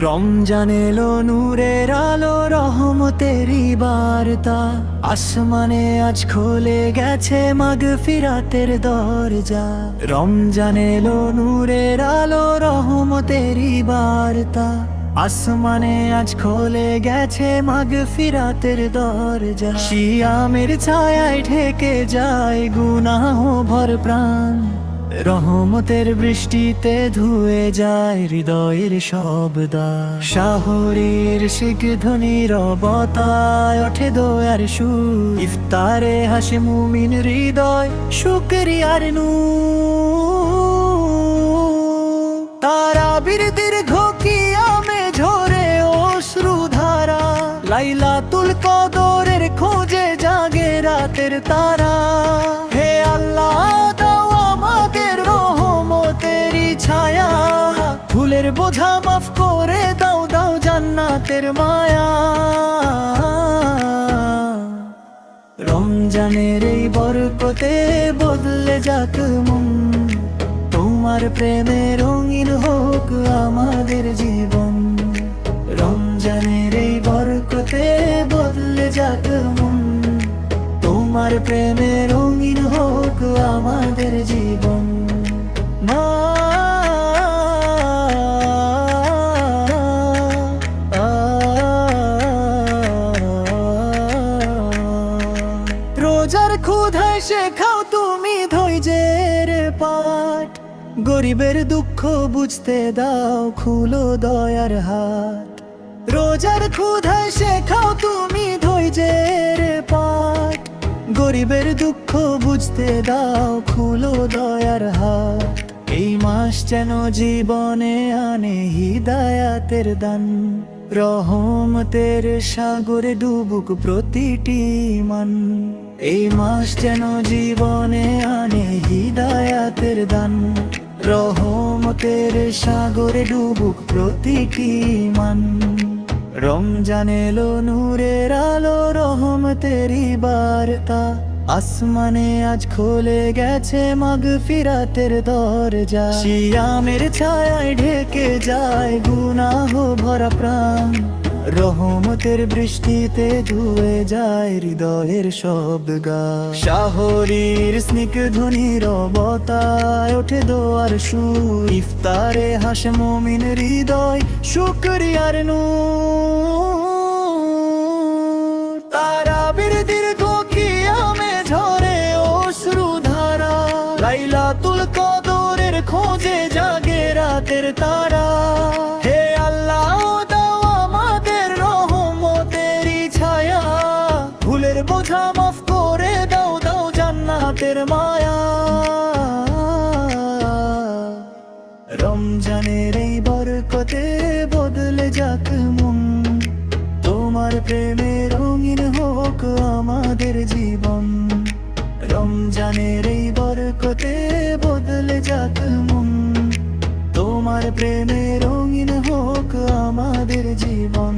রমজান এলো নূরের আলো রহমতেরই বার্তা, আসমানে আজ খুলে গেছে মাগফিরাতের দরজা। রমজান এলো নূরের আলো রহমতেরই বার্তা, আসমানে আজ খুলে গেছে মাগফিরাতের দরজা। সিয়ামের ছায়ায় ঢেকে যায় গুনাহ ভর প্রাণ, রহমতের বৃষ্টিতে ধুয়ে যায় হৃদয়ের শব্দ। শাহরীর সিগধ্বনি রবতায় ওঠে দোয়ার সুর, ইফতারে হাসে মুমিন হৃদয় শুকরিয়ার নূর। তারাবির দীর্ঘ কিয়ামে ঝরে অশ্রুধারা, লাইলাতুল কদরের খোঁজে জাগে রাতের তারা। হে আল্লাহ ছায়া, ভুলের বোঝা মাফ করে দাও, দাও জান্নাতের মায়া। রমজানের এই বরকতে বদলে যাক মন, তোমার প্রেমে রঙিন হোক আমাদের জীবন। রমজানের এই বরকতে বদলে যাক মন, তোমার প্রেমে রঙিন হোক আমাদের জীবন। রোজার ক্ষুধায় শেখাও তুমি ধৈর্যের পাঠ, গরিবের দুঃখ বুঝতে দাও খুলো দয়ার হাত। রোজার ক্ষুধায় শেখাও তুমি ধৈর্যের পাঠ, গরিবের দুঃখ বুঝতে দাও খুলো দয়ার হাত। এই মাস যেন জীবনে আনে হিদায়াতের দান, রহমতের সাগরে ডুবুক প্রতিটি মান। এই মাস যেন জীবনে আনে হিদায়াতের দান, রহমতের সাগরে ডুবুক প্রতিটি মান। রমজান এলো নূরের আলো রহমতেরই বার্তা, আসমানে আজ খুলে গেছে মাগফিরাতের দরজা। সিয়ামের ছায়ায় ঢেকে যায় গুনাহ ভরা প্রাণ, রহমতের বৃষ্টিতে ধুয়ে যায় হৃদয়ের শব্দ। শাহরীর স্নিগ্ধধ্বনি রবতায় ওঠে দোয়ার সুর, ইফতারে হাসে মুমিন হৃদয় শুকরিয়ার নূর। তারাবির দীর্ঘ কিয়ামে ঝরে অশ্রুধারা, লাইলাতুল কদরের খোঁজে জাগে রাতের তারা। হে আল্লাহ দাও আমাদের রহমতেরই ছায়া, ভুলের বোঝা মাফ করে দাও, দাও জান্নাতের মায়া। রমজানের এই বরকতে বদলে যাক মন, তোমার প্রেমে রঙিন হোক আমাদের জীবন। রমজানের এই বরকতে বদলে যাক মন, তোমার প্রেমে রঙিন হোক আমাদের জীবন।